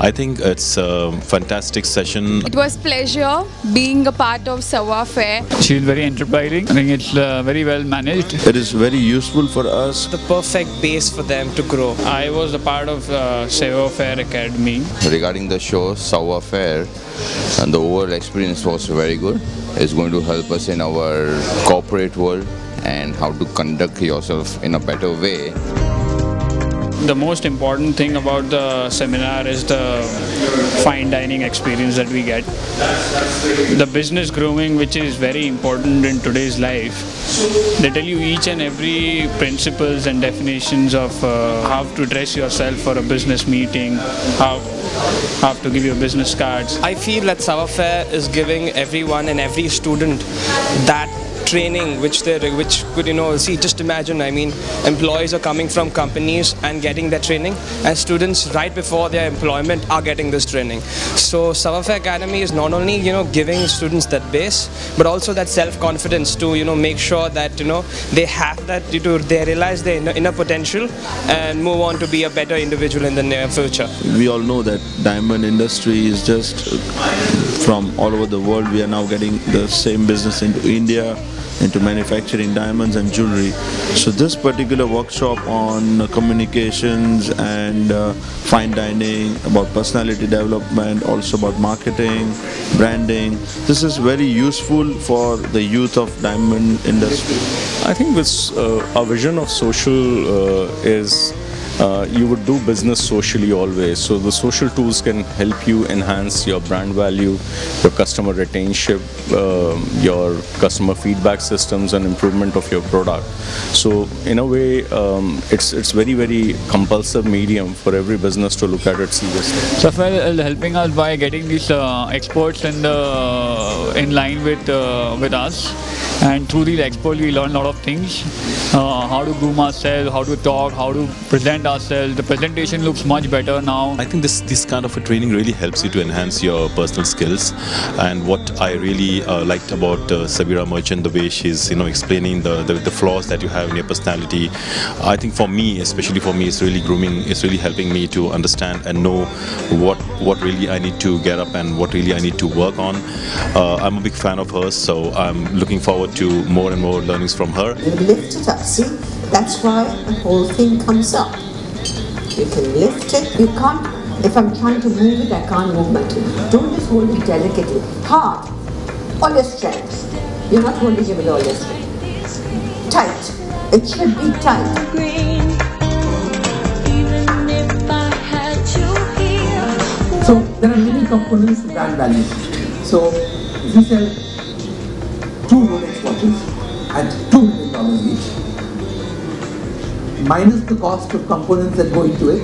I think it's a fantastic session. It was pleasure being a part of Sawa Fair. She is very enterprising. I think it's very well managed. It is very useful for us. The perfect base for them to grow. I was a part of Sawa Fair Academy. Regarding the show Sawa Fair, and the overall experience was very good. It's going to help us in our corporate world and how to conduct yourself in a better way. The most important thing about the seminar is the fine dining experience that we get. The business grooming, which is very important in today's life. They tell you each and every principles and definitions of how to dress yourself for a business meeting, how to give your business cards. I feel that Sawa Fair is giving everyone and every student that training which could, see, just imagine, I mean, employees are coming from companies and getting their training, and students right before their employment are getting this training. So Sawa Fair Academy is not only, giving students that base, but also that self-confidence to, make sure that, they have that, they realize their inner potential and move on to be a better individual in the near future. We all know that diamond industry is just from all over the world. We are now getting the same business into India, into manufacturing diamonds and jewelry. So this particular workshop on communications and fine dining, about personality development, also about marketing, branding, this is very useful for the youth of diamond industry. I think this, our vision of social is you would do business socially always. So the social tools can help you enhance your brand value, your customer retention, your customer feedback systems, and improvement of your product. So in a way, it's very, very compulsive medium for every business to look at it seriously. Sawa is helping us by getting these experts in line with us, and through these experts we learn a lot of things. How to groom ourselves, how to talk, how to present ourselves. The presentation looks much better now. I think this kind of a training really helps you to enhance your personal skills. And what I really liked about Sabira Merchant, the way she's explaining the flaws that you have in your personality, I think for me, especially for me, it's really grooming. It's really helping me to understand and know what really I need to get up and what really I need to work on. I'm a big fan of hers, so I'm looking forward to more and more learnings from her. Lift it up, see? That's why the whole thing comes up. You can lift it. You can't, if I'm trying to move it, I can't move my two. Don't just hold it delicately. Hard. All your strength. You're not holding it with all your strength. Tight. It should be tight. So there are many components to brand value. So if you sell 2 Rolex watches at $2 million each, minus the cost of components that go into it,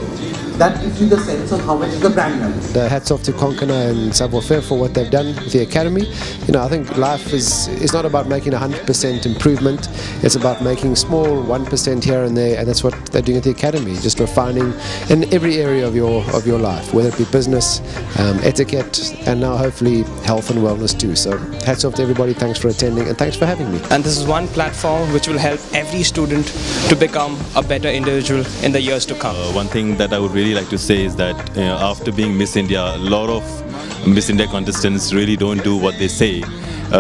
that gives you the sense of how much is the brand value. Hats off to Konkona and Sawa Fair for what they've done with the academy. I think life is not about making 100% improvement. It's about making small 1% here and there, and that's what they're doing at the academy. Just refining in every area of your life, whether it be business, etiquette, and now hopefully health and wellness too. So hats off to everybody. Thanks for attending and thanks for having me. And this is one platform which will help every student to become a better individual in the years to come. One thing that I would really like to say is that after being Miss India, a lot of Miss India contestants really don't do what they say.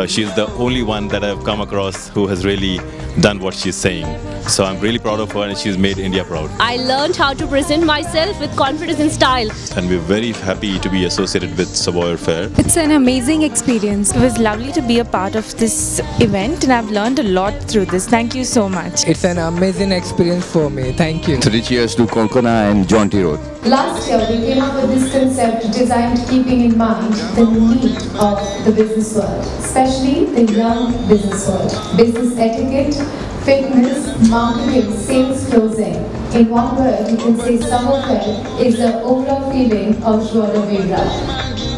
She's the only one that I've come across who has really done what she's saying. So I'm really proud of her, and she's made India proud. I learned how to present myself with confidence and style. And we're very happy to be associated with Sawa Fair. It's an amazing experience. It was lovely to be a part of this event, and I've learned a lot through this. Thank you so much. It's an amazing experience for me. Thank you. 3 cheers to Konkona and Jaunty Road. Last year we came up with this concept designed keeping in mind the need of the business world, especially the young business world. Business etiquette, fitness, marketing, sales, closing. In one word, you can say Sawa Fair is the overall feeling of Joie de Vivre.